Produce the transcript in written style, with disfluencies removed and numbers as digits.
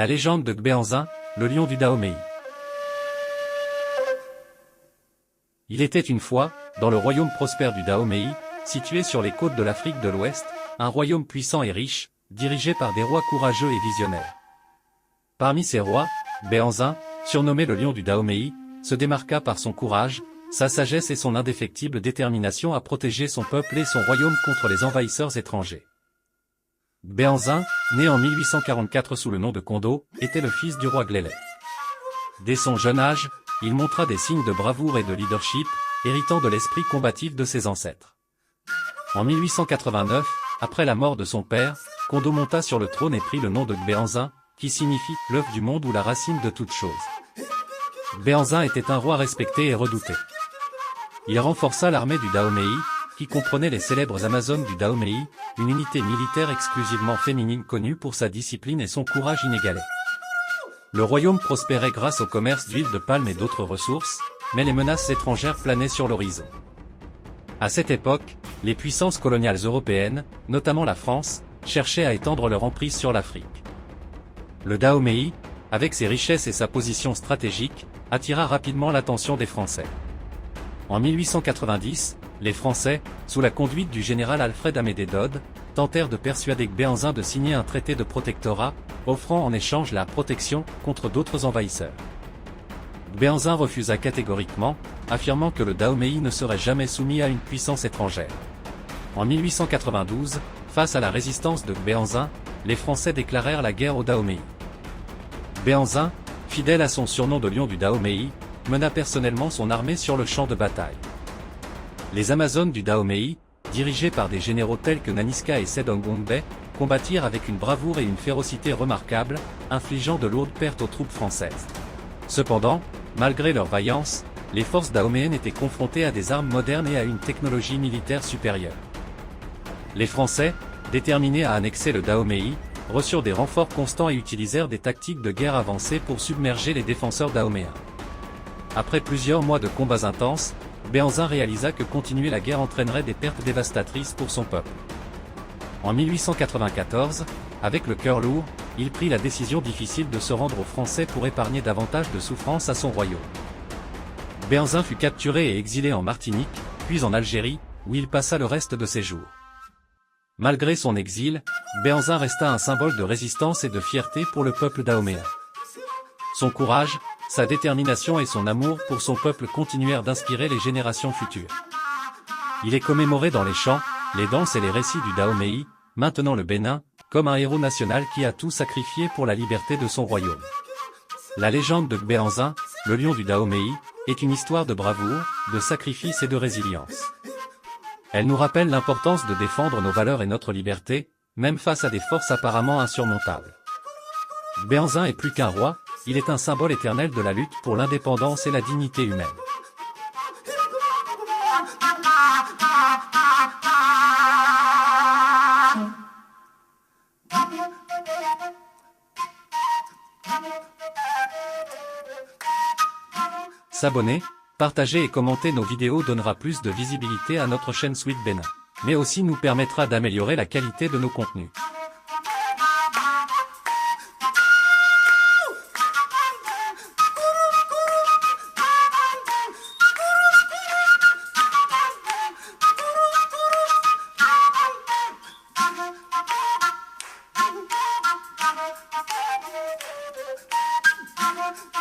La légende de Gbéanzin, le lion du Dahomey. Il était une fois, dans le royaume prospère du Dahomey, situé sur les côtes de l'Afrique de l'Ouest, un royaume puissant et riche, dirigé par des rois courageux et visionnaires. Parmi ces rois, Gbéanzin, surnommé le lion du Dahomey, se démarqua par son courage, sa sagesse et son indéfectible détermination à protéger son peuple et son royaume contre les envahisseurs étrangers. Gbéanzin, né en 1844 sous le nom de Kondo, était le fils du roi Glélé. Dès son jeune âge, il montra des signes de bravoure et de leadership, héritant de l'esprit combatif de ses ancêtres. En 1889, après la mort de son père, Kondo monta sur le trône et prit le nom de Gbéanzin, qui signifie « l'œuf du monde » ou la racine de toute chose. Gbéanzin était un roi respecté et redouté. Il renforça l'armée du Dahomey, qui comprenait les célèbres Amazones du Dahomey, une unité militaire exclusivement féminine connue pour sa discipline et son courage inégalé. Le royaume prospérait grâce au commerce d'huile de palme et d'autres ressources, mais les menaces étrangères planaient sur l'horizon. À cette époque, les puissances coloniales européennes, notamment la France, cherchaient à étendre leur emprise sur l'Afrique. Le Dahomey, avec ses richesses et sa position stratégique, attira rapidement l'attention des Français. En 1890, les Français, sous la conduite du général Alfred Amédée Dode, tentèrent de persuader Gbéanzin de signer un traité de protectorat, offrant en échange la protection contre d'autres envahisseurs. Gbéanzin refusa catégoriquement, affirmant que le Dahomey ne serait jamais soumis à une puissance étrangère. En 1892, face à la résistance de Gbéanzin, les Français déclarèrent la guerre au Dahomey. Gbéanzin, fidèle à son surnom de lion du Dahomey, mena personnellement son armée sur le champ de bataille. Les Amazones du Dahomey, dirigées par des généraux tels que Nanisca et Sedong Ngbe, combattirent avec une bravoure et une férocité remarquables, infligeant de lourdes pertes aux troupes françaises. Cependant, malgré leur vaillance, les forces dahoméennes étaient confrontées à des armes modernes et à une technologie militaire supérieure. Les Français, déterminés à annexer le Dahomey, reçurent des renforts constants et utilisèrent des tactiques de guerre avancées pour submerger les défenseurs dahoméens. Après plusieurs mois de combats intenses, Gbéanzin réalisa que continuer la guerre entraînerait des pertes dévastatrices pour son peuple. En 1894, avec le cœur lourd, il prit la décision difficile de se rendre aux Français pour épargner davantage de souffrance à son royaume. Gbéanzin fut capturé et exilé en Martinique, puis en Algérie, où il passa le reste de ses jours. Malgré son exil, Gbéanzin resta un symbole de résistance et de fierté pour le peuple dahoméen. Son courage, sa détermination et son amour pour son peuple continuèrent d'inspirer les générations futures. Il est commémoré dans les chants, les danses et les récits du Dahomey, maintenant le Bénin, comme un héros national qui a tout sacrifié pour la liberté de son royaume. La légende de Gbéanzin, le lion du Dahomey, est une histoire de bravoure, de sacrifice et de résilience. Elle nous rappelle l'importance de défendre nos valeurs et notre liberté, même face à des forces apparemment insurmontables. Gbéanzin est plus qu'un roi, il est un symbole éternel de la lutte pour l'indépendance et la dignité humaine. S'abonner, partager et commenter nos vidéos donnera plus de visibilité à notre chaîne Sweet Bénin, mais aussi nous permettra d'améliorer la qualité de nos contenus. Thank you.